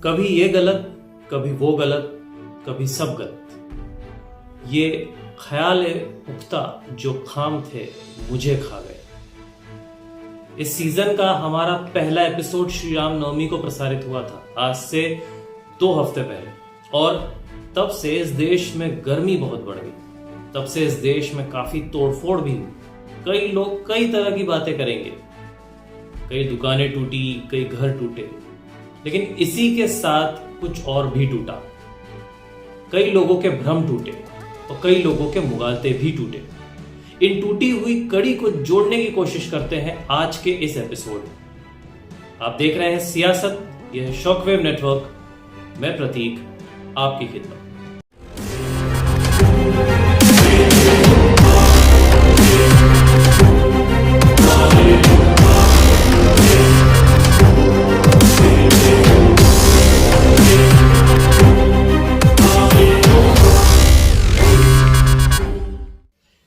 कभी ये गलत, कभी वो गलत, कभी सब गलत। ये ख्याल पुख्ता जो खाम थे मुझे खा गए। इस सीजन का हमारा पहला एपिसोड श्री राम नवमी को प्रसारित हुआ था, आज से 2 हफ्ते पहले। और तब से इस देश में गर्मी बहुत बढ़ गई। तब से इस देश में काफी तोड़फोड़ भी हुई। कई लोग कई तरह की बातें करेंगे। कई दुकानें टूटी, कई घर टूटे, लेकिन इसी के साथ कुछ और भी टूटा। कई लोगों के भ्रम टूटे और कई लोगों के मुगालते भी टूटे। इन टूटी हुई कड़ी को जोड़ने की कोशिश करते हैं आज के इस एपिसोड में। आप देख रहे हैं सियासत, यह है शॉकवेव नेटवर्क। मैं प्रतीक, आपकी खिदमत।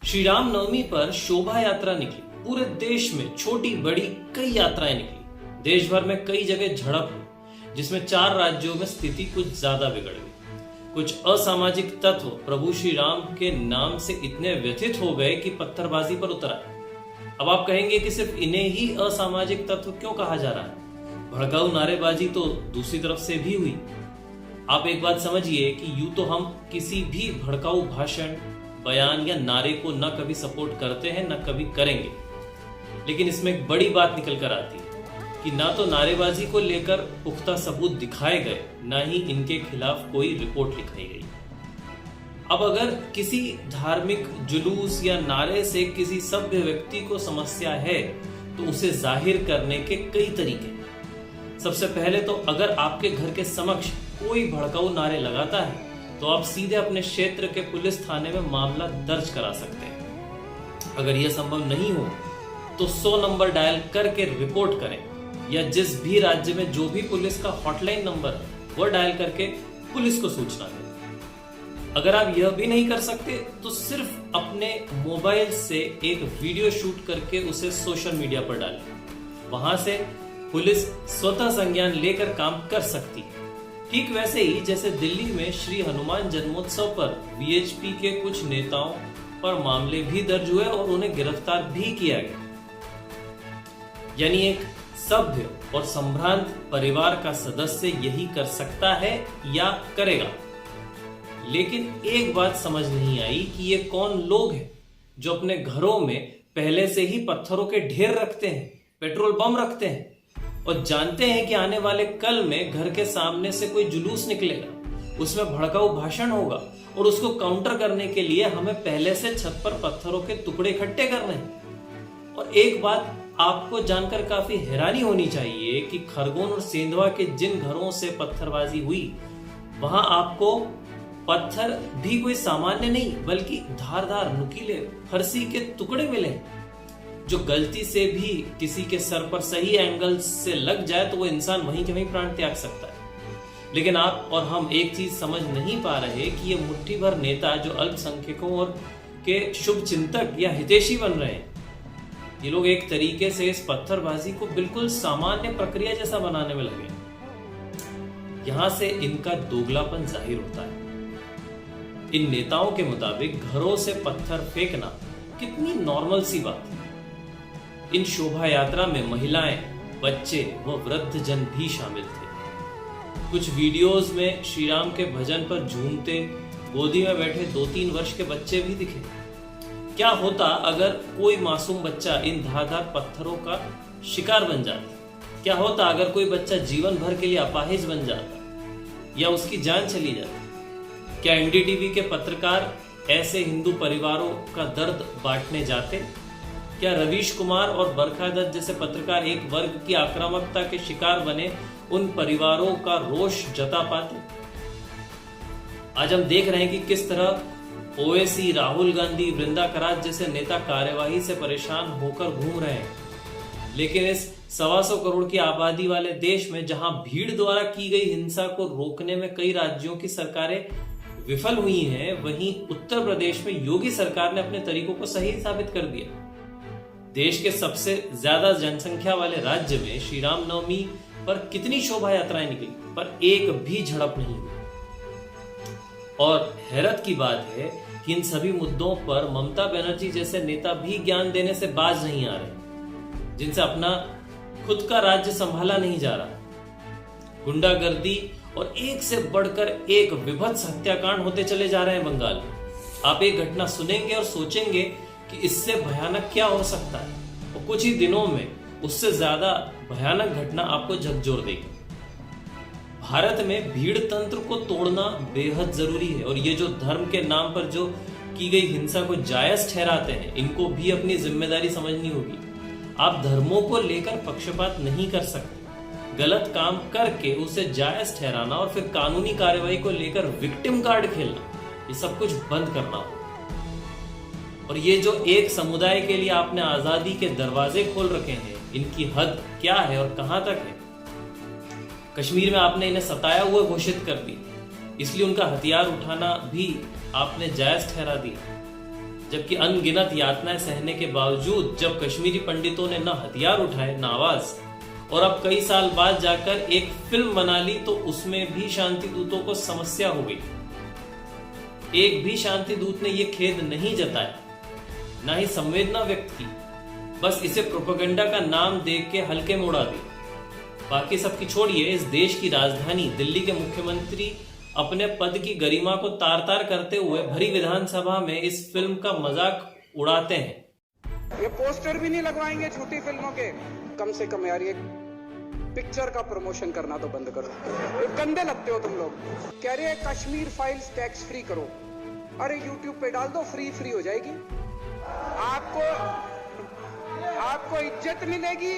श्री राम नवमी पर शोभा यात्रा निकली। पूरे देश में छोटी बड़ी कई यात्राएं निकली। देश भर में कई जगह झड़प हुई, जिसमें 4 राज्यों में स्थिति कुछ ज्यादा बिगड़ गई। कुछ असामाजिक तत्व प्रभु श्री राम के नाम से इतने व्यथित हो गए कि पत्थरबाजी पर उतर आए। अब आप कहेंगे कि सिर्फ इन्हें ही असामाजिक तत्व क्यों कहा जा रहा है? भड़काऊ नारेबाजी तो दूसरी तरफ से भी हुई। आप एक बात समझिए कि यूं तो हम किसी भी भड़काऊ भाषण, बयान या नारे को न कभी सपोर्ट करते हैं न कभी करेंगे, लेकिन इसमें एक बड़ी बात निकल कर आती है कि ना तो नारेबाजी को लेकर पुख्ता सबूत दिखाए गए, ना ही इनके खिलाफ कोई रिपोर्ट लिखाई गई। अब अगर किसी धार्मिक जुलूस या नारे से किसी सभ्य व्यक्ति को समस्या है तो उसे जाहिर करने के कई तरीके हैं। सबसे पहले तो अगर आपके घर के समक्ष कोई भड़काऊ नारे लगाता है तो आप सीधे अपने क्षेत्र के पुलिस थाने में मामला दर्ज करा सकते हैं। अगर यह संभव नहीं हो तो 100 नंबर डायल करके रिपोर्ट करें, या जिस भी राज्य में जो भी पुलिस का हॉटलाइन नंबर है वह डायल करके पुलिस को सूचना दें। अगर आप यह भी नहीं कर सकते तो सिर्फ अपने मोबाइल से एक वीडियो शूट करके उसे सोशल मीडिया पर डालें। वहां से पुलिस स्वतः संज्ञान लेकर काम कर सकती है। ठीक वैसे ही जैसे दिल्ली में श्री हनुमान जन्मोत्सव पर वीएचपी के कुछ नेताओं पर मामले भी दर्ज हुए और उन्हें गिरफ्तार भी किया गया। यानी एक सभ्य और संभ्रांत परिवार का सदस्य यही कर सकता है या करेगा। लेकिन एक बात समझ नहीं आई कि ये कौन लोग हैं जो अपने घरों में पहले से ही पत्थरों के ढेर रखते हैं, पेट्रोल बम रखते हैं और जानते हैं कि आने वाले कल में घर के सामने से कोई जुलूस निकलेगा, उसमें भड़काऊ भाषण होगा और उसको काउंटर करने के लिए हमें पहले से छत पर पत्थरों के टुकड़े इकट्ठे करने हैं। और एक बात आपको जानकर काफी हैरानी होनी चाहिए कि खरगोन और सेंधवा के जिन घरों से पत्थरबाजी हुई वहां आपको पत्थर भी कोई सामान्य नहीं बल्कि धारदार नुकीले फरसी के टुकड़े मिले, जो गलती से भी किसी के सर पर सही एंगल से लग जाए तो वो इंसान वहीं के वहीं प्राण त्याग सकता है। लेकिन आप और हम एक चीज समझ नहीं पा रहे कि ये मुट्ठी भर नेता जो अल्पसंख्यकों और के शुभ चिंतक या हितैषी बन रहे हैं, ये लोग एक तरीके से इस पत्थरबाजी को बिल्कुल सामान्य प्रक्रिया जैसा बनाने में लगे। यहां से इनका दोगलापन जाहिर होता है। इन नेताओं के मुताबिक घरों से पत्थर फेंकना कितनी नॉर्मल सी बात है। इन शोभा यात्रा में महिलाएं, बच्चे व वृद्ध जन भी शामिल थे। कुछ वीडियोस में श्री राम के भजन पर झूमते गोदी में बैठे 2-3 वर्ष के बच्चे भी दिखे। क्या होता अगर कोई मासूम बच्चा इन धारदार पत्थरों का शिकार बन जाता? क्या होता अगर कोई बच्चा जीवन भर के लिए अपाहिज बन जाता या उसकी जान चली जाती? क्या एनडीटीवी के पत्रकार ऐसे हिंदू परिवारों का दर्द बांटने जाते? क्या रवीश कुमार और बरखा दत्त जैसे पत्रकार एक वर्ग की आक्रामकता के शिकार बने उन परिवारों का रोष जता पाते? आज हम देख रहे हैं कि किस तरह ओवैसी, राहुल गांधी, वृंदा करात जैसे नेता कार्यवाही से परेशान होकर घूम रहे हैं। लेकिन इस 125 करोड़ की आबादी वाले देश में जहां भीड़ द्वारा की गई हिंसा को रोकने में कई राज्यों की सरकारें विफल हुई हैं, वहीं उत्तर प्रदेश में योगी सरकार ने अपने तरीकों को सही साबित कर दिया। देश के सबसे ज्यादा जनसंख्या वाले राज्य में श्री राम नवमी पर कितनी शोभा यात्राएं निकली, पर एक भी झड़प नहीं हुई। और हैरत की बात है कि इन सभी मुद्दों पर ममता बनर्जी जैसे नेता भी ज्ञान देने से बाज नहीं आ रहे, जिनसे अपना खुद का राज्य संभाला नहीं जा रहा। गुंडागर्दी और एक से बढ़कर एक विभत्स हत्याकांड होते चले जा रहे हैं बंगाल में। आप एक घटना सुनेंगे और सोचेंगे कि इससे भयानक क्या हो सकता है, और कुछ ही दिनों में उससे ज्यादा भयानक घटना आपको झकझोर देगी। भारत में भीड़ तंत्र को तोड़ना बेहद जरूरी है, और ये जो धर्म के नाम पर जो की गई हिंसा को जायज ठहराते हैं, इनको भी अपनी जिम्मेदारी समझनी होगी। आप धर्मों को लेकर पक्षपात नहीं कर सकते। गलत काम करके उसे जायज ठहराना और फिर कानूनी कार्रवाई को लेकर विक्टिम कार्ड खेलना, ये सब कुछ बंद करना होगा। और ये जो एक समुदाय के लिए आपने आजादी के दरवाजे खोल रखे हैं, इनकी हद क्या है और कहां तक है। कश्मीर में आपने इन्हें सताया हुआ घोषित कर दी, इसलिए उनका हथियार उठाना भी आपने जायज ठहरा दिया। जबकि अनगिनत यातनाएं सहने के बावजूद जब कश्मीरी पंडितों ने न हथियार उठाए न आवाज, और अब कई साल बाद जाकर एक फिल्म बना ली, तो उसमें भी शांति दूतों को समस्या हो गई। एक भी शांति दूत ने यह खेद नहीं जताया, ना ही संवेदना व्यक्त की, बस इसे प्रोपेगेंडा का नाम देख के हल्के में उड़ा दिया। बाकी सबकी छोड़िए, इस देश की राजधानी दिल्ली के मुख्यमंत्री अपने पद की गरिमा को तार तार करते हुए भरी विधानसभा में इस फिल्म का मजाक उड़ाते हैं। ये पोस्टर भी नहीं लगवाएंगे झूठी फिल्मों के, कम से कम यार ये पिक्चर का प्रमोशन करना तो बंद करो। ये गंदे लगते हो तुम लोग। कह रहे हैं कश्मीर फाइल्स टैक्स फ्री करो, अरे यूट्यूब पे डाल दो, फ्री हो जाएगी। आपको इज्जत मिलेगी,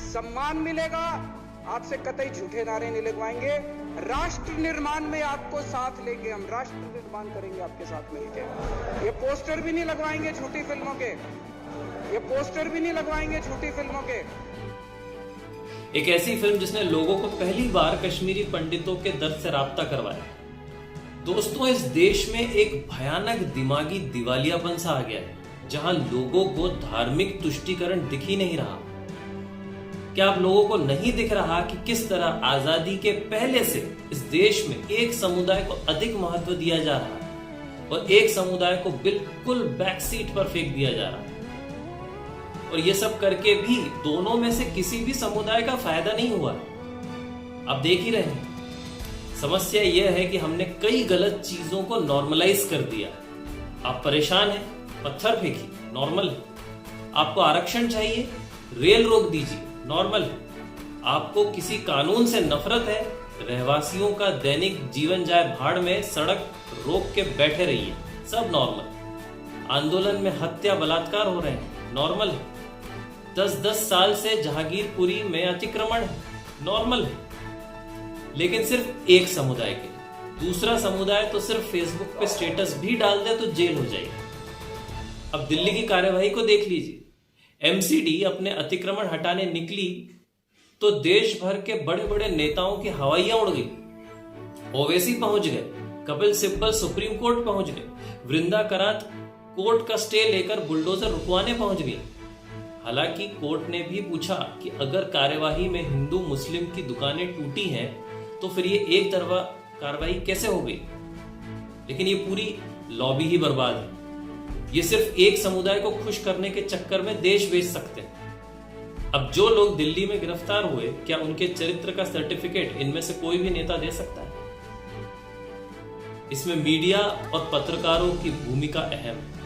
सम्मान मिलेगा, आपसे कतई झूठे नारे नहीं लगवाएंगे। राष्ट्र निर्माण में आपको साथ लेंगे, हम राष्ट्र निर्माण करेंगे आपके साथ मिलकर। ये पोस्टर भी नहीं लगवाएंगे झूठी फिल्मों के, ये पोस्टर भी नहीं लगवाएंगे झूठी फिल्मों के। एक ऐसी फिल्म जिसने लोगों को पहली बार कश्मीरी पंडितों के दर्द से राब्ता करवाया। दोस्तों, इस देश में एक भयानक दिमागी दिवालियापन सा आ गया है, जहां लोगों को धार्मिक तुष्टीकरण दिख ही नहीं रहा। क्या आप लोगों को नहीं दिख रहा कि किस तरह आजादी के पहले से इस देश में एक समुदाय को अधिक महत्व दिया जा रहा है और एक समुदाय को बिल्कुल बैक सीट पर फेंक दिया जा रहा है। और ये सब करके भी दोनों में से किसी भी समुदाय का फायदा नहीं हुआ। आप देख ही रहे हैं, समस्या यह है कि हमने कई गलत चीजों को नॉर्मलाइज कर दिया। आप परेशान हैं, पत्थर फेंकिए, नॉर्मल है। आपको आरक्षण चाहिए, रेल रोक दीजिए, नॉर्मल है। आपको किसी कानून से नफरत है, रहवासियों का दैनिक जीवन जाए भाड़ में, सड़क रोक के बैठे रहिए, सब नॉर्मल। आंदोलन में हत्या बलात्कार हो रहे हैं, नॉर्मल है। 10-10 साल से जहांगीरपुरी में अतिक्रमण है, नॉर्मल है। लेकिन सिर्फ एक समुदाय के, दूसरा समुदाय तो सिर्फ फेसबुक पे स्टेटस भी डाल दे तो जेल हो जाएगी। अब दिल्ली की कार्यवाही को देख लीजिए। एमसीडी अपने अतिक्रमण हटाने निकली तो देश भर के बड़े बड़े नेताओं की हवाइयां उड़ गई। ओवैसी पहुंच गए, कपिल सिब्बल सुप्रीम कोर्ट पहुंच गए, वृंदा करात कोर्ट का स्टे लेकर बुलडोजर रुकवाने पहुंच गई। हालांकि कोर्ट ने भी पूछा कि अगर कार्यवाही में हिंदू मुस्लिम की दुकानें टूटी हैं तो फिर ये एक तरफा कार्रवाई कैसे हो गई। लेकिन ये पूरी लॉबी ही बर्बाद है। ये सिर्फ एक समुदाय को खुश करने के चक्कर में देश बेच सकते हैं। अब जो लोग दिल्ली में गिरफ्तार हुए, क्या उनके चरित्र का सर्टिफिकेट इनमें से कोई भी नेता दे सकता है? इसमें मीडिया और पत्रकारों की भूमिका अहम है।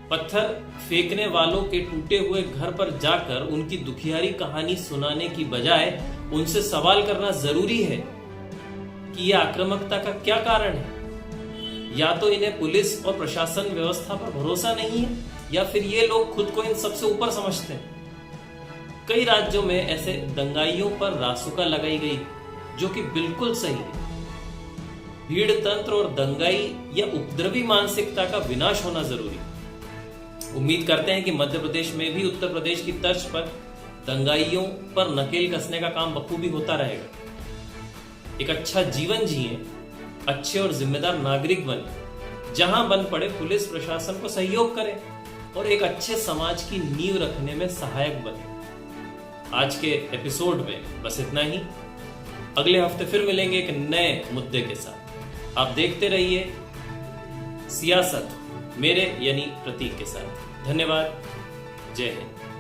पत्थर फेंकने वालों के टूटे हुए घर पर जाकर उनकी दुखियारी कहानी सुनाने की बजाय उनसे सवाल करना जरूरी है कि यह आक्रामकता का क्या कारण है। या तो इन्हें पुलिस और प्रशासन व्यवस्था पर भरोसा नहीं है, या फिर ये लोग खुद को इन सबसे ऊपर समझते हैं। कई राज्यों में ऐसे दंगाइयों पर रासुका लगाई गई, जो कि बिल्कुल सही है। भीड़ तंत्र और दंगाई या उपद्रवी मानसिकता का विनाश होना जरूरी है। उम्मीद करते हैं कि मध्य प्रदेश में भी उत्तर प्रदेश की तर्ज पर दंगाइयों पर नकेल कसने का काम बखूबी होता रहेगा। एक अच्छा जीवन जिए, अच्छे और जिम्मेदार नागरिक बने, जहां बन पड़े पुलिस प्रशासन को सहयोग करें और एक अच्छे समाज की नींव रखने में सहायक बने। आज के एपिसोड में बस इतना ही। अगले हफ्ते फिर मिलेंगे एक नए मुद्दे के साथ। आप देखते रहिए सियासत मेरे यानी प्रतीक के साथ। धन्यवाद। जय हिंद।